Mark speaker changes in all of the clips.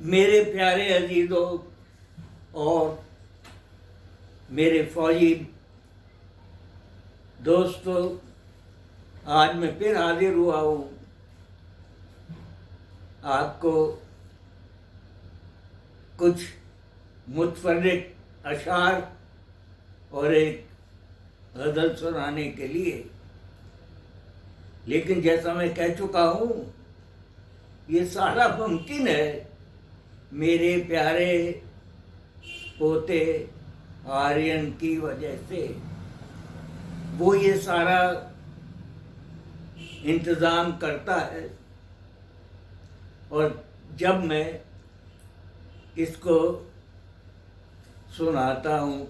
Speaker 1: میرے پیارے عزیزوں اور میرے فوجی دوستوں، آج میں پھر حاضر ہوا ہوں آپ کو کچھ متفرق اشعار اور ایک غزل سنانے کے لیے۔ لیکن جیسا میں کہہ چکا ہوں، یہ سارا ممکن ہے میرے پیارے پوتے آرین کی وجہ سے۔ وہ یہ سارا انتظام کرتا ہے، اور جب میں اس کو سناتا ہوں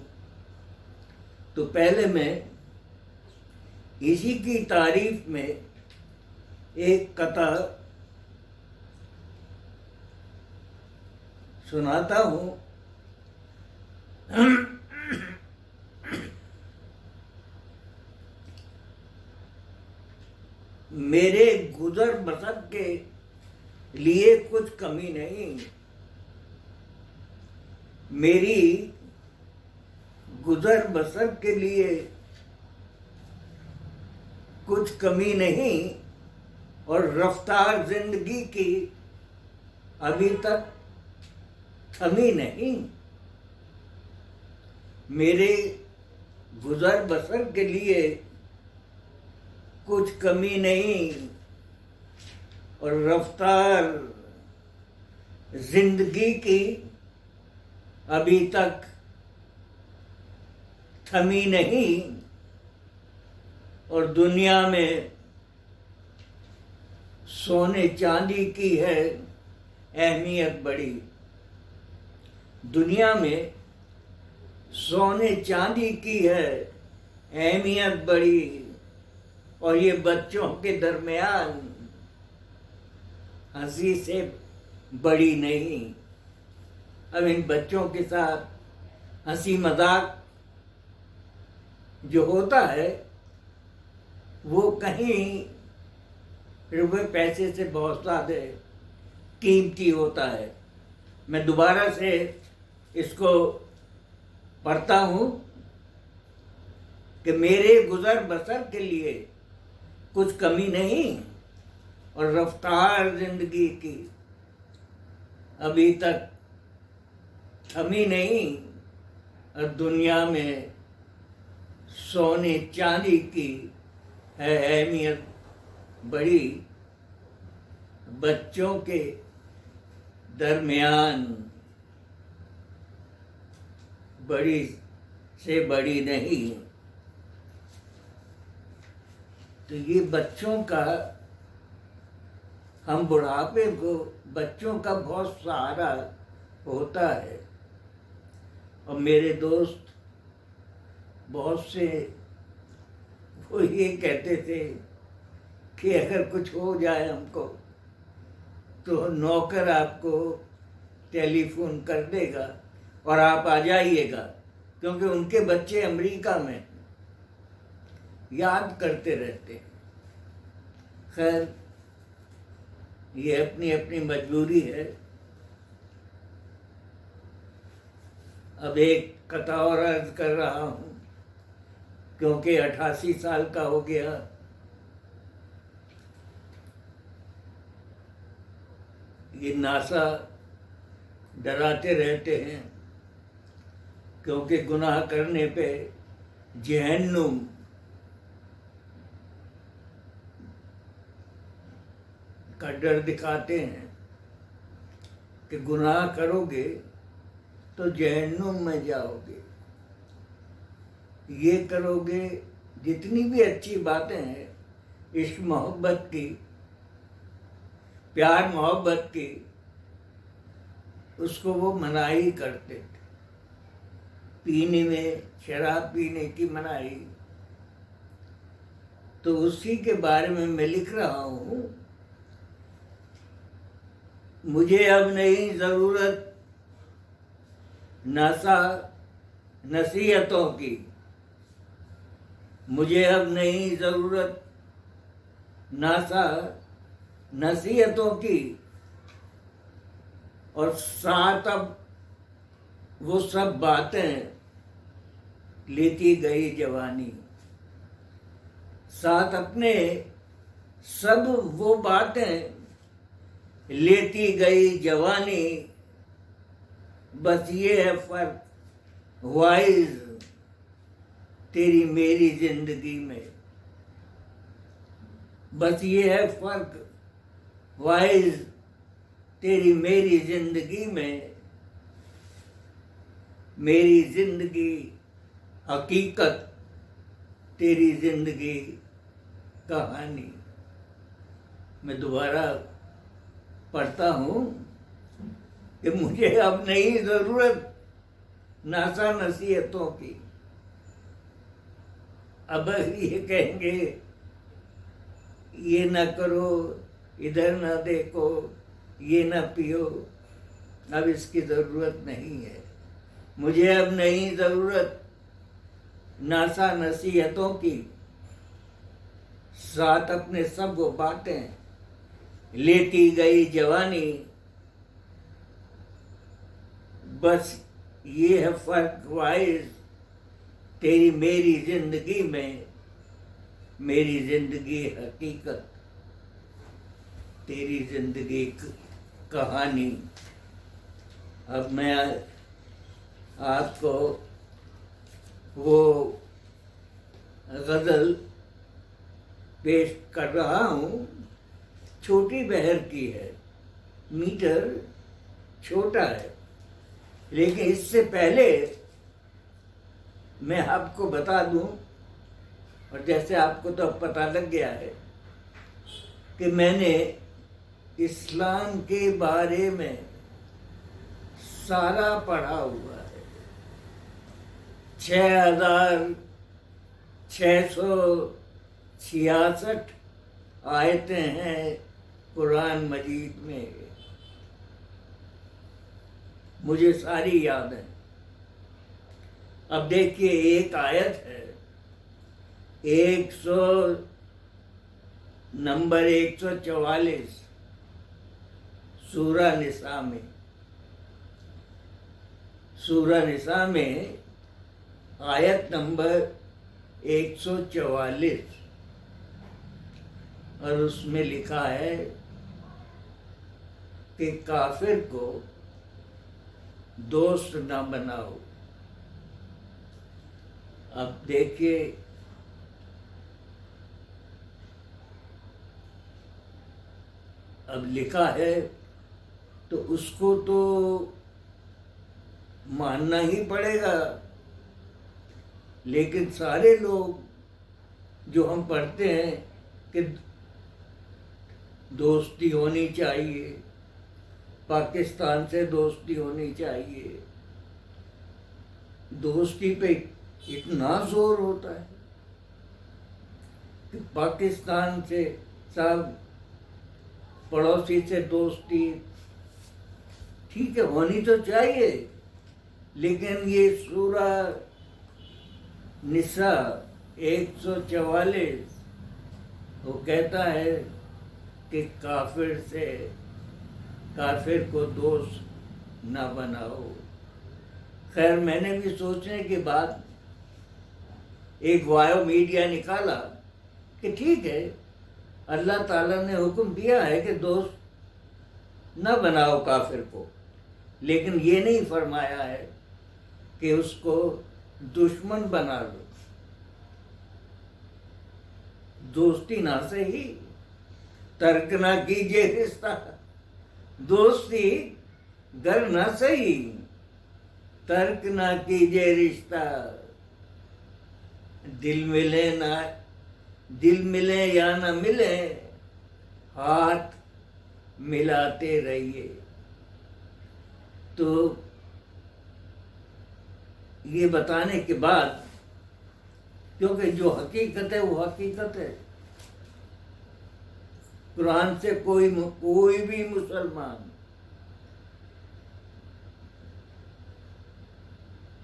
Speaker 1: تو پہلے میں اسی کی تعریف میں ایک قطعہ سناتا ہوں۔ میرے گزر بسر کے لیے کچھ کمی نہیں، میری گزر بسر کے لیے کچھ کمی نہیں، اور رفتار زندگی کی ابھی تک تھمی نہیں۔ میرے گزر بسر کے لیے کچھ کمی نہیں، اور رفتار زندگی کی ابھی تک تھمی نہیں، اور دنیا میں سونے چاندی کی ہے اہمیت بڑی۔ دنیا میں سونے چاندی کی ہے اہمیت بڑی، اور یہ بچوں کے درمیان ہنسی سے بڑی نہیں۔ اب ان بچوں کے ساتھ ہنسی مذاق جو ہوتا ہے وہ کہیں روپے پیسے سے بہت زیادہ قیمتی ہوتا ہے۔ میں دوبارہ سے اس کو پڑھتا ہوں کہ میرے گزر بسر کے لیے کچھ کمی نہیں، اور رفتار زندگی کی ابھی تک تھمی نہیں، اور دنیا میں سونے چاندی کی ہے اہمیت بڑی۔ بچوں کے درمیان بڑی سے بڑی نہیں۔ تو یہ بچوں کا، ہم بڑھاپے کو بچوں کا بہت سہارا ہوتا ہے۔ اور میرے دوست بہت سے وہ یہ کہتے تھے کہ اگر کچھ ہو جائے ہم کو تو نوکر آپ کو ٹیلی فون کر دے گا اور آپ آ جائیے گا، کیونکہ ان کے بچے امریکہ میں یاد کرتے رہتے ہیں۔ خیر، یہ اپنی اپنی مجبوری ہے۔ اب ایک قطعہ اور عرض کر رہا ہوں، کیونکہ 88 سال کا ہو گیا۔ یہ ناسا ڈراتے رہتے ہیں، کیونکہ گناہ کرنے پہ جہنم کا ڈر دکھاتے ہیں کہ گناہ کرو گے تو جہنم میں جاؤ گے۔ یہ کرو گے، جتنی بھی اچھی باتیں ہیں عشق محبت کی، پیار محبت کی، اس کو وہ منائی کرتے تھے۔ پینے میں، شراب پینے کی منائی، تو اسی کے بارے میں میں لکھ رہا ہوں۔ مجھے اب نہیں ضرورت نصیحتوں کی، مجھے اب نہیں ضرورت نصیحتوں کی، اور ساتھ اب وہ سب باتیں لیتی گئی جوانی، ساتھ اپنے سب وہ باتیں لیتی گئی جوانی، بس یہ ہے فرق وائز تیری میری زندگی میں، بس یہ ہے فرق وائز تیری میری زندگی میں، میری زندگی حقیقت، تیری زندگی کہانی۔ میں دوبارہ پڑھتا ہوں کہ مجھے اب نہیں ضرورت ناسا نصیحتوں کی، اب یہ کہیں گے یہ نہ کرو، ادھر نہ دیکھو، یہ نہ پیو، اب اس کی ضرورت نہیں ہے۔ مجھے اب نہیں ضرورت ناسا نصیحتوں کی، ساتھ اپنے سب وہ باتیں لیتی گئی جوانی، بس یہ ہے فرق وائز تیری میری زندگی میں، میری زندگی حقیقت، تیری زندگی کہانی۔ اب میں آپ کو وہ غزل پیش کر رہا ہوں، چھوٹی بہر کی ہے، میٹر چھوٹا ہے، لیکن اس سے پہلے میں آپ کو بتا دوں، اور جیسے آپ کو تو اب پتہ لگ گیا ہے کہ میں نے اسلام کے بارے میں سارا پڑھا ہوا ہے، 6666 آیتیں ہیں قرآن مجید میں، مجھے ساری یاد ہیں۔ اب دیکھیے ایک آیت ہے، نمبر 144 سورہ نساء میں، سورہ نساء میں آیت نمبر 144، اور اس میں لکھا ہے کہ کافر کو دوست نہ بناؤ۔ اب دیکھیے اب لکھا ہے تو اس کو تو ماننا ہی پڑے گا، لیکن سارے لوگ جو ہم پڑھتے ہیں کہ دوستی ہونی چاہیے، پاکستان سے دوستی ہونی چاہیے، دوستی پہ اتنا زور ہوتا ہے کہ پاکستان سے سب پڑوسی سے دوستی ٹھیک ہے ہونی تو چاہیے، لیکن یہ سورہ نساء 144 وہ کہتا ہے کہ کافر کو دوست نہ بناؤ۔ خیر میں نے بھی سوچنے کے بعد ایک وایو میڈیا نکالا کہ ٹھیک ہے اللہ تعالیٰ نے حکم دیا ہے کہ دوست نہ بناؤ کافر کو، لیکن یہ نہیں فرمایا ہے کہ اس کو دشمن بنا لو۔ دوستی نہ صحیح، ترک نہ کیجیے رشتہ، دوستی گر نہ صحیح، ترک نہ کیجیے رشتہ، دل ملے یا نہ ملے، ہاتھ ملاتے رہیے۔ تو یہ بتانے کے بعد، کیونکہ جو حقیقت ہے وہ حقیقت ہے، قرآن سے کوئی بھی مسلمان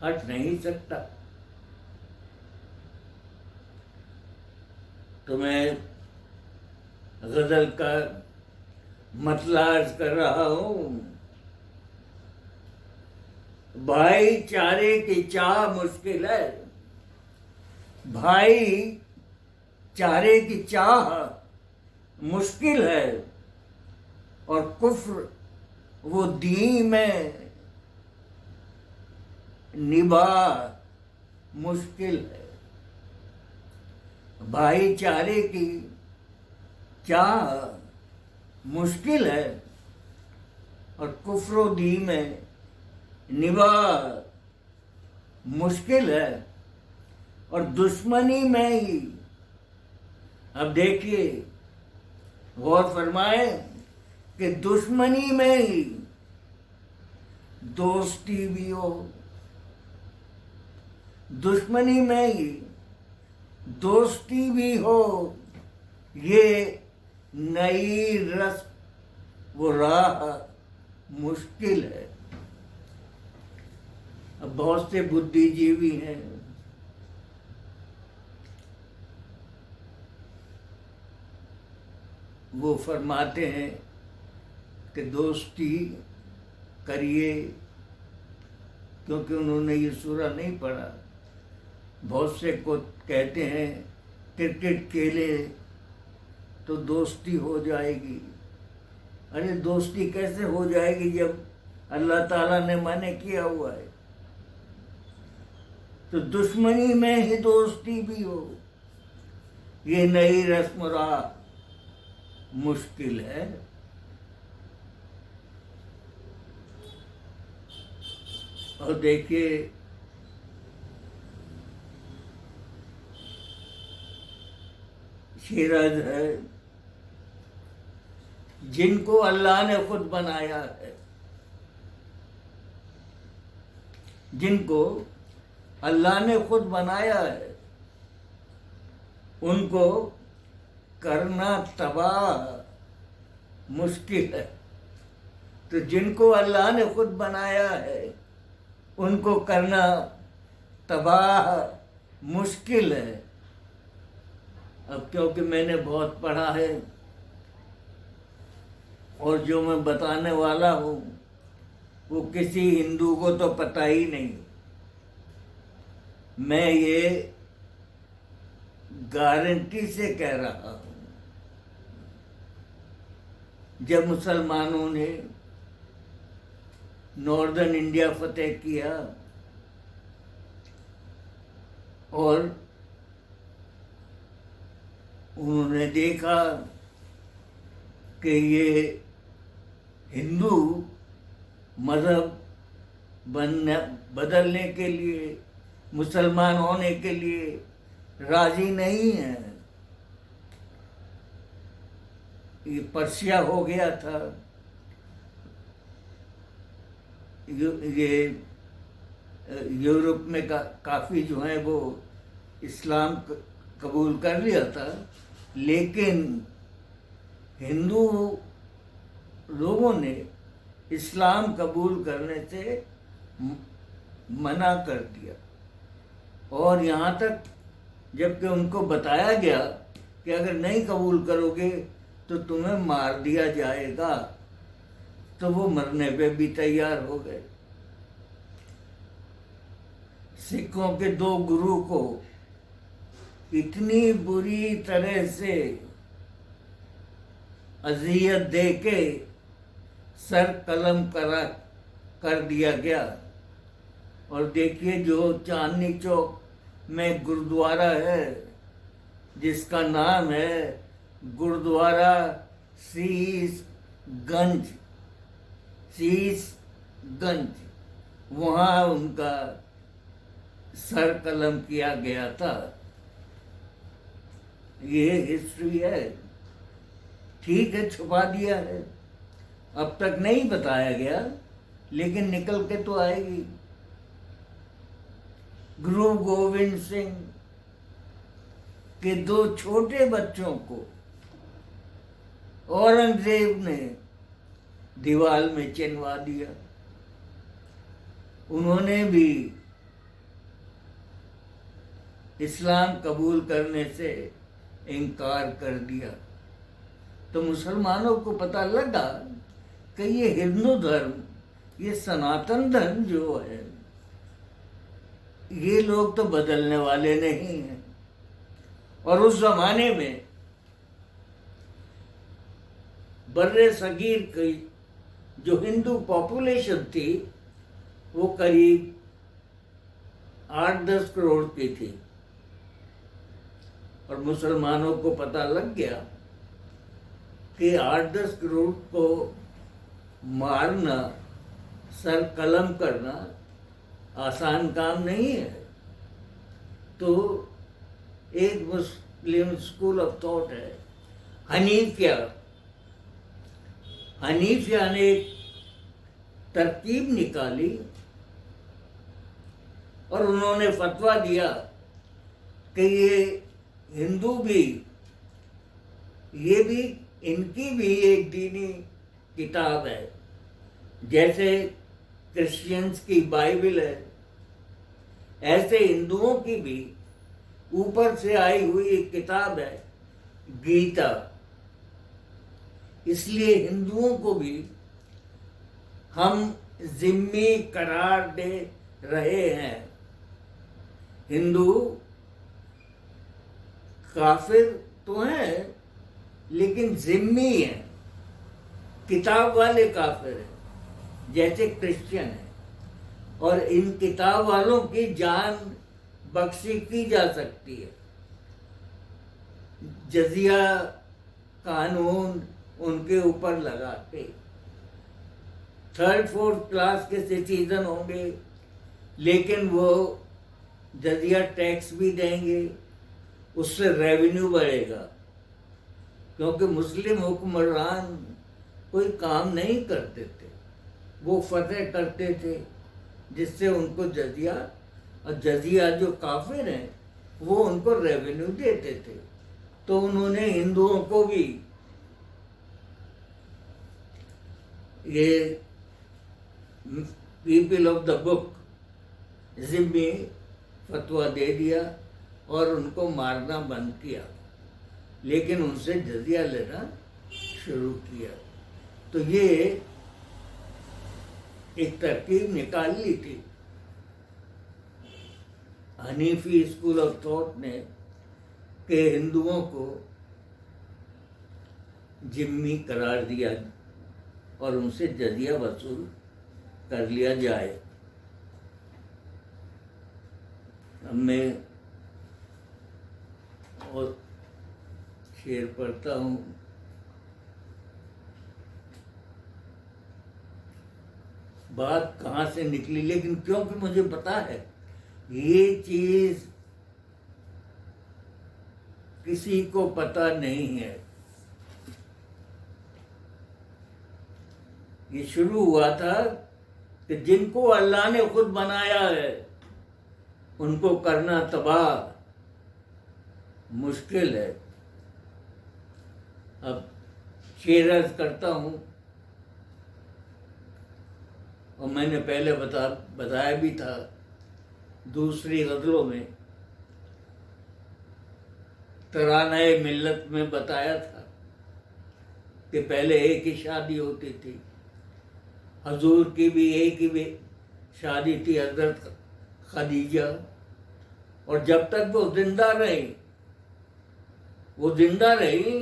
Speaker 1: ہٹ نہیں سکتا۔ تو میں غزل کا مطلع عرض کر رہا ہوں بھائی چارے کی چاہ مشکل ہے، بھائی چارے کی چاہ مشکل ہے، اور کفر وہ دین میں نبھا مشکل ہے۔ بھائی چارے کی چاہ مشکل ہے، اور کفر و دین میں نبھا مشکل ہے، اور دشمنی میں ہی، اب دیکھیے غور فرمائیں کہ دشمنی میں ہی دوستی بھی ہو، دشمنی میں ہی دوستی بھی ہو، یہ نئی رسم و راہ مشکل ہے۔ اب بہت سے بدھی جیوی ہیں، وہ فرماتے ہیں کہ دوستی کریے، کیونکہ انہوں نے یہ سورہ نہیں پڑھا۔ بہت سے کو کہتے ہیں کرکٹ کھیلے تو دوستی ہو جائے گی۔ ارے دوستی کیسے ہو جائے گی جب اللہ تعالیٰ نے منع کیا ہوا ہے؟ تو دشمنی میں ہی دوستی بھی ہو، یہ نئی رسم و راہ مشکل ہے۔ اور دیکھیے شیرز ہے، جن کو اللہ نے خود بنایا ہے، جن کو اللہ نے خود بنایا ہے، ان کو کرنا تباہ مشکل ہے۔ تو جن کو اللہ نے خود بنایا ہے ان کو کرنا تباہ مشکل ہے۔ اب کیونکہ میں نے بہت پڑھا ہے اور جو میں بتانے والا ہوں وہ کسی ہندو کو تو پتہ ہی نہیں، میں یہ گارنٹی سے کہہ رہا ہوں۔ جب مسلمانوں نے ناردرن انڈیا فتح کیا اور انہوں نے دیکھا کہ یہ ہندو مذہب بدلنے کے لیے، مسلمان ہونے کے لیے راضی نہیں ہیں، یہ پرشیا ہو گیا تھا، یہ یورپ میں کافی جو ہیں وہ اسلام قبول کر لیا تھا، لیکن ہندو لوگوں نے اسلام قبول کرنے سے منع کر دیا، اور یہاں تک جبکہ ان کو بتایا گیا کہ اگر نہیں قبول کرو گے تو تمہیں مار دیا جائے گا، تو وہ مرنے پہ بھی تیار ہو گئے۔ سکھوں کے 2 گرو کو اتنی بری طرح سے اذیت دے کے سر قلم کر دیا گیا۔ اور دیکھیے جو چاندنی چوک میں گرودوارہ ہے جس کا نام ہے گرودوارہ سیس گنج، وہاں ان کا سر قلم کیا گیا تھا۔ یہ ہسٹری ہے، ٹھیک ہے چھپا دیا ہے، اب تک نہیں بتایا گیا لیکن نکل کے تو آئے گی۔ گرو گوبند سنگھ کے 2 چھوٹے بچوں کو اورنگزیب نے دیوال میں چنوا دیا، انہوں نے بھی اسلام قبول کرنے سے انکار کر دیا۔ تو مسلمانوں کو پتہ لگا کہ یہ ہندو دھرم یہ سناتن دھرم جو ہے یہ لوگ تو بدلنے والے نہیں ہیں. اور اس زمانے میں بر صغیر کی جو ہندو پاپولیشن تھی وہ قریب 8-10 کروڑ کی تھی. اور مسلمانوں کو پتہ لگ گیا کہ 8-10 کروڑ کو مارنا، سر قلم کرنا آسان کام نہیں ہے. تو ایک مسلم اسکول آف تھاٹ ہے حنیفیہ. حنیفیہ نے ایک ترکیب نکالی اور انہوں نے فتویٰ دیا کہ یہ ہندو بھی، یہ بھی ان کی بھی ایک دینی کتاب ہے، جیسے کرسچنز کی بائبل ہے، ایسے ہندوؤں کی بھی اوپر سے آئی ہوئی ایک کتاب ہے گیتا. اس لیے ہندوؤں کو بھی ہم ذمی قرار دے رہے ہیں. ہندو کافر تو ہیں لیکن ذمی ہیں، کتاب والے کافر ہیں جیسے کرسچن ہیں. اور ان کتاب والوں کی جان بخشی کی جا سکتی ہے. جزیہ قانون ان کے اوپر لگا کے 3rd-4th کلاس کے سٹیزن ہوں گے لیکن وہ جزیہ ٹیکس بھی دیں گے، اس سے ریونیو بڑھے گا. کیونکہ مسلم حکمران کوئی کام نہیں کرتے تھے، وہ فتح کرتے تھے جس سے ان کو جزیہ، اور جزیہ جو کافر ہیں وہ ان کو ریونیو دیتے تھے. تو انہوں نے ہندوؤں کو بھی یہ پیپل آف دا بک ذمی فتویٰ دے دیا اور ان کو مارنا بند کیا، لیکن ان سے جزیہ لینا شروع کیا. تو یہ ایک ترکیب نکال لی تھی حنیفی اسکول آف تھاٹ نے کہ ہندوؤں کو ذمی قرار دیا اور ان سے جزیہ وصول کر لیا جائے. اب میں اور شعر پڑھتا ہوں. بات کہاں سے نکلی، لیکن کیونکہ مجھے پتا ہے یہ چیز کسی کو پتا نہیں ہے. یہ شروع ہوا تھا کہ جن کو اللہ نے خود بنایا ہے ان کو کرنا تباہ مشکل ہے. اب شعر عرض کرتا ہوں، اور میں نے پہلے بتایا بھی تھا دوسری غزلوں میں، ترانہ ملت میں بتایا تھا کہ پہلے ایک ہی شادی ہوتی تھی. حضور کی بھی ایک ہی شادی تھی، حضرت خدیجہ. اور جب تک وہ زندہ رہی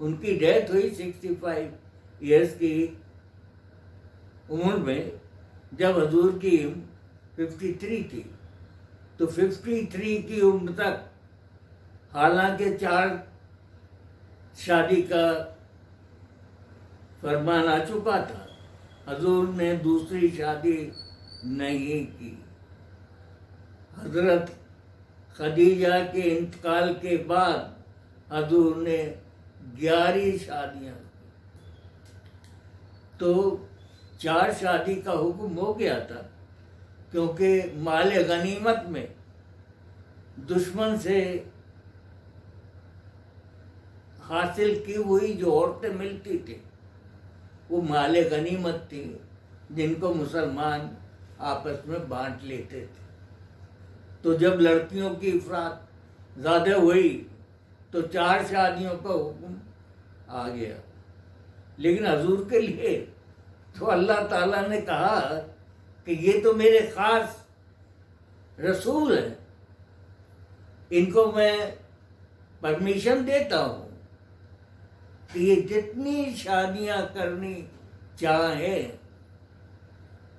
Speaker 1: ان کی ڈیتھ ہوئی 65 ایئرس کی عمر میں، جب حضور کی 53 تھی. تو 53 کی عمر تک حالانکہ 4 شادی کا فرمان آ چکا تھا، حضور نے دوسری شادی نہیں کی. حضرت خدیجہ کے انتقال کے بعد حضور نے 11 شادیاں کی. تو 4 شادی کا حکم ہو گیا تھا، کیونکہ مال غنیمت میں دشمن سے حاصل کی ہوئی جو عورتیں ملتی تھیں وہ مال غنیمت تھی، جن کو مسلمان آپس میں بانٹ لیتے تھے. تو جب لڑکیوں کی افراط زیادہ ہوئی تو 4 شادیوں کا حکم آ گیا. لیکن حضور کے لیے تو اللہ تعالیٰ نے کہا کہ یہ تو میرے خاص رسول ہیں، ان کو میں پرمیشن دیتا ہوں کہ یہ جتنی شادیاں کرنی چاہیں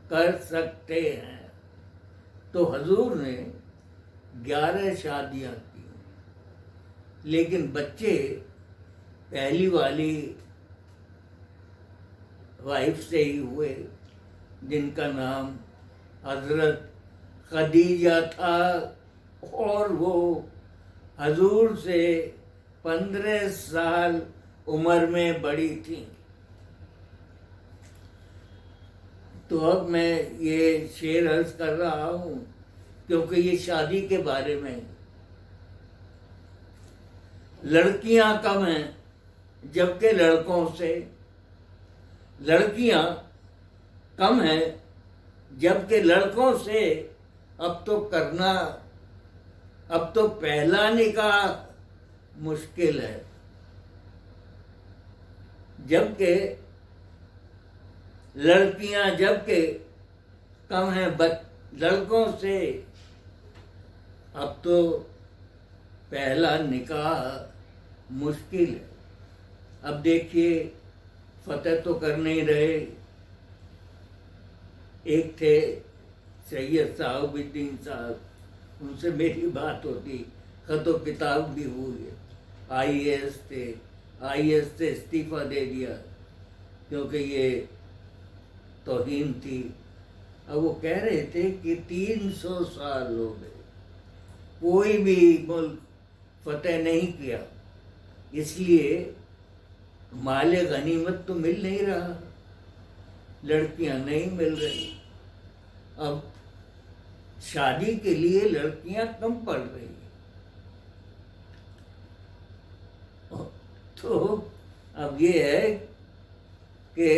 Speaker 1: کر سکتے ہیں۔ تو حضور نے 11 شادیاں کی، لیکن بچے پہلی والی وائف سے ہی ہوئے، جن کا نام حضرت خدیجہ تھا، اور وہ حضور سے 15 سال عمر میں بڑی تھیں۔ تو اب میں یہ شعر عرض کر رہا ہوں کیونکہ یہ شادی کے بارے میں۔ لڑکیاں کم ہیں جبکہ لڑکوں سے، لڑکیاں کم ہیں جبکہ لڑکوں سے، اب تو پہلا نکاح مشکل ہے۔ جبکہ لڑکیاں کم ہیں لڑکوں سے، اب تو پہلا نکاح مشکل ہے۔ اب دیکھیے، فتح تو کر نہیں رہے۔ ایک تھے سید صاحب الدین صاحب، ان سے میری بات ہوتی، خط و کتاب بھی ہوئی ہے۔ IAS سے استعفیٰ دے دیا کیونکہ یہ توہین تھی۔ اب وہ کہہ رہے تھے کہ 300 سال ہو گئے، کوئی بھی ملک فتح نہیں کیا، اس لیے مال غنیمت تو مل نہیں رہا، لڑکیاں نہیں مل رہی۔ اب شادی کے لیے لڑکیاں کم پڑ رہی ہیں۔ تو اب یہ ہے کہ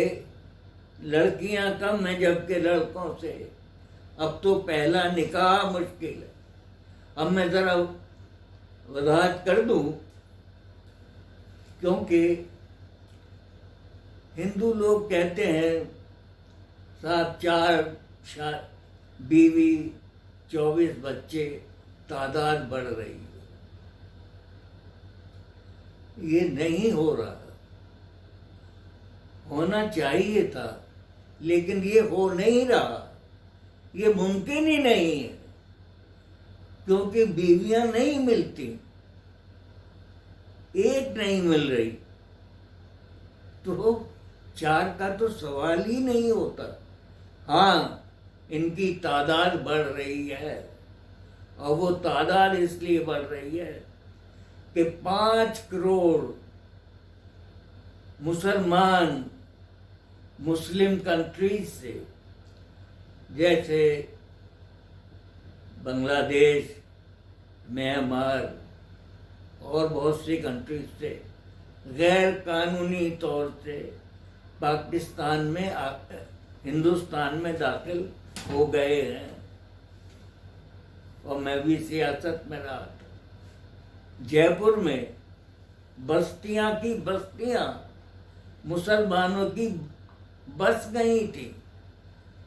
Speaker 1: لڑکیاں کم ہیں جبکہ لڑکوں سے، اب تو پہلا نکاح مشکل ہے۔ اب میں ذرا وضاحت کر دوں، کیونکہ ہندو لوگ کہتے ہیں صاحب 4 بیوی 24 بچے، تعداد بڑھ رہی ہے۔ یہ نہیں ہو رہا، ہونا چاہیے تھا لیکن یہ ہو نہیں رہا، یہ ممکن ہی نہیں ہے، کیونکہ بیویاں نہیں ملتی، ایک نہیں مل رہی، تو 4 کا تو سوال ہی نہیں ہوتا۔ ہاں، ان کی تعداد بڑھ رہی ہے، اور وہ تعداد اس لیے بڑھ رہی ہے کہ 5 کروڑ مسلمان مسلم کنٹریز سے، جیسے بنگلہ دیش، میانمار اور بہت سی کنٹریز سے غیر قانونی طور سے ہندوستان میں داخل ہو گئے ہیں، اور میں بھی سیاست میں رہا تھا۔ جے پور میں بستیاں کی بستیاں مسلمانوں کی بس گئی تھی،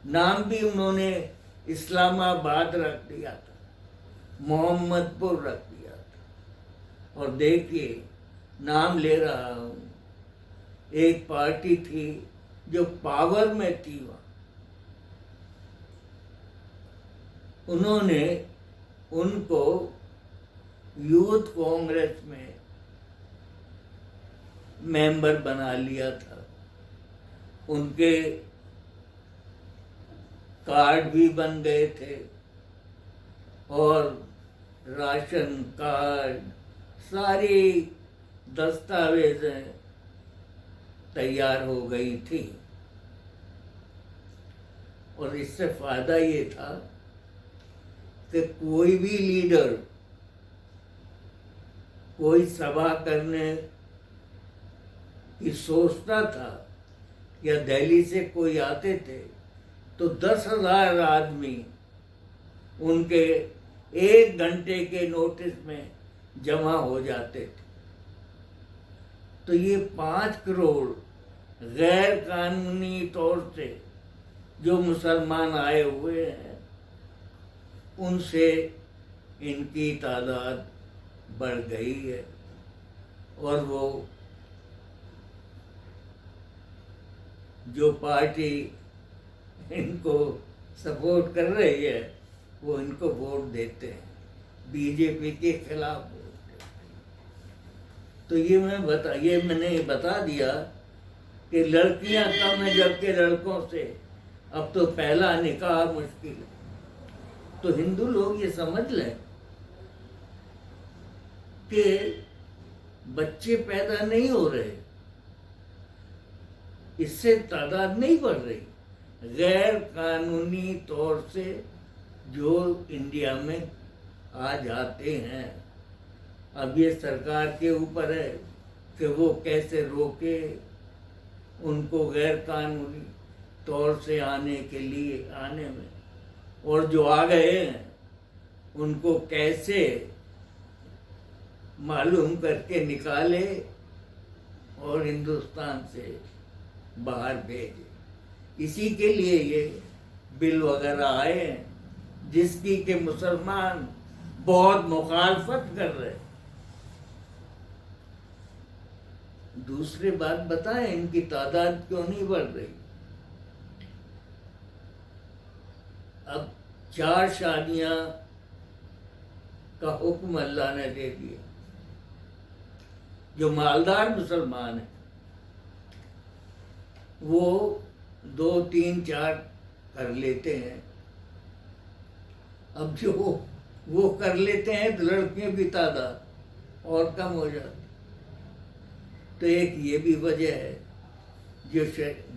Speaker 1: نام بھی انہوں نے اسلام آباد رکھ دیا تھا، محمد پور رکھ دیا تھا۔ اور دیکھیے، نام لے رہا ہوں، ایک پارٹی تھی جو پاور میں تھی وہاں، انہوں نے ان کو یوتھ کانگریس میں ممبر بنا لیا تھا، ان کے کارڈ بھی بن گئے تھے، اور راشن کارڈ، ساری دستاویزیں تیار ہو گئی تھی۔ اور اس سے فائدہ یہ تھا کہ کوئی بھی لیڈر کوئی سبھا کرنے کی سوچتا تھا، یا دہلی سے کوئی آتے تھے تو 10,000 آدمی ان کے 1 گھنٹے کے نوٹس میں جمع ہو جاتے تھے۔ تو یہ 5 کروڑ غیر قانونی طور سے جو مسلمان آئے ہوئے ہیں ان سے ان کی تعداد بڑھ گئی ہے، اور وہ جو پارٹی ان کو سپورٹ کر رہی ہے وہ ان کو ووٹ دیتے ہیں، بی جے پی کے خلاف ووٹ دیتے ہیں۔ تو یہ میں نے بتا دیا کہ لڑکیاں کم ہیں جبکہ لڑکوں سے اب تو پہلا نکاح مشکل ہے۔ تو ہندو لوگ یہ سمجھ لیں کہ بچے پیدا نہیں ہو رہے، اس سے تعداد نہیں بڑھ رہی، غیر قانونی طور سے جو انڈیا میں آ جاتے ہیں۔ اب یہ سرکار کے اوپر ہے کہ وہ کیسے روکے ان کو غیر قانونی طور سے آنے میں، اور جو آ گئے ہیں ان کو کیسے معلوم کر کے نکالے اور ہندوستان سے باہر بھیجے۔ اسی کے لیے یہ بل وغیرہ آئے ہیں جس کی کہ مسلمان بہت مخالفت کر رہے۔ دوسری بات بتائیں ان کی تعداد کیوں نہیں بڑھ رہی؟ اب 4 شادیاں کا حکم اللہ نے دے دیا۔ جو مالدار مسلمان ہیں وہ 2 3 4 کر لیتے ہیں۔ اب جو وہ کر لیتے ہیں تو لڑکیوں کی تعداد اور کم ہو جاتی۔ تو ایک یہ بھی وجہ ہے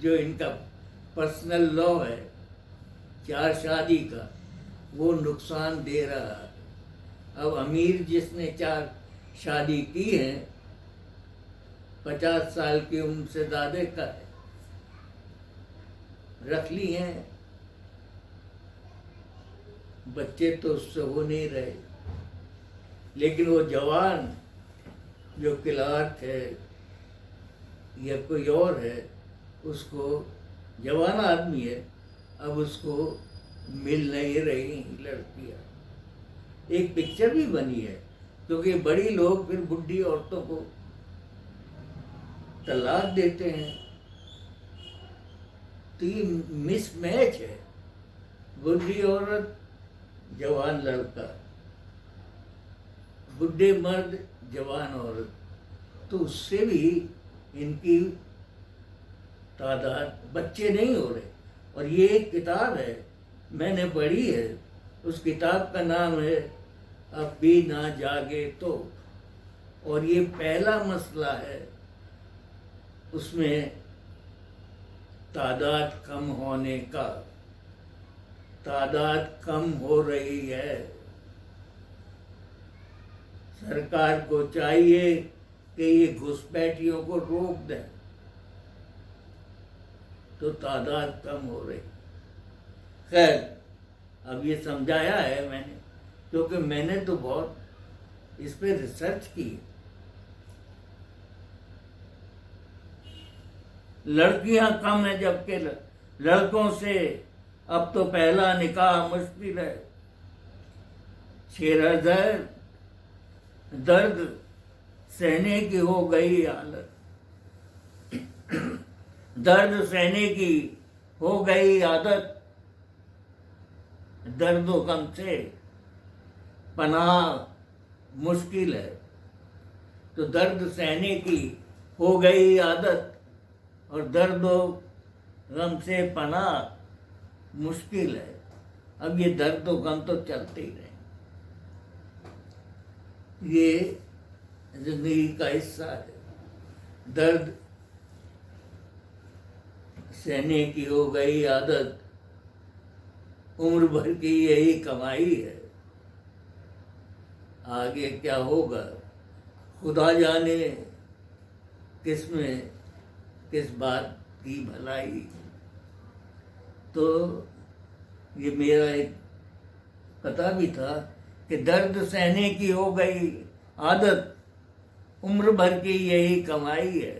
Speaker 1: جو ان کا پرسنل لا ہے 4 شادی کا، وہ نقصان دے رہا ہے۔ اب امیر جس نے 4 شادی کی ہیں 50 سال کی عمر سے زیادہ کا رکھ لی ہیں، بچے تو اس سے ہو نہیں رہے، لیکن وہ جوان جو کلارک ہے یا کوئی اور ہے، اس کو جوان آدمی ہے، اب اس کو مل نہیں رہی لڑکیاں۔ ایک پکچر بھی بنی ہے کیونکہ بڑی لوگ پھر بڈھی عورتوں کو طلاق دیتے ہیں، تو یہ مس میچ ہے، بڈھی عورت جوان لڑکا، بڈھے مرد جوان عورت، تو اس سے بھی ان کی تعداد بچے نہیں ہو رہے۔ اور یہ ایک کتاب ہے میں نے پڑھی ہے، اس کتاب کا نام ہے اب بھی نہ جاگے تو، اور یہ پہلا مسئلہ ہے اس میں تعداد کم ہونے کا۔ تعداد کم ہو رہی ہے، سرکار کو چاہیے کہ یہ گھسپیٹیوں کو روک دیں تو تعداد کم ہو رہی۔ خیر اب یہ سمجھایا ہے میں نے، کیونکہ میں نے تو بہت اس پہ ریسرچ کی۔ لڑکیاں کم ہیں جبکہ لڑکوں سے اب تو پہلا نکاح مشکل ہے۔ شیر درد سہنے کی ہو گئی حالت، درد سہنے کی ہو گئی عادت، درد و غم سے پناہ مشکل ہے۔ تو درد سہنے کی ہو گئی عادت اور درد و غم سے پناہ مشکل ہے۔ اب یہ درد و غم تو چلتے ہی رہے، یہ زندگی کا حصہ ہے۔ درد سہنے کی ہو گئی عادت، عمر بھر کی یہی کمائی ہے، آگے کیا ہوگا خدا جانے، کس میں کس بات کی بھلائی۔ تو یہ میرا ایک پتہ بھی تھا کہ درد سہنے کی ہو گئی عادت، عمر بھر کی یہی کمائی ہے،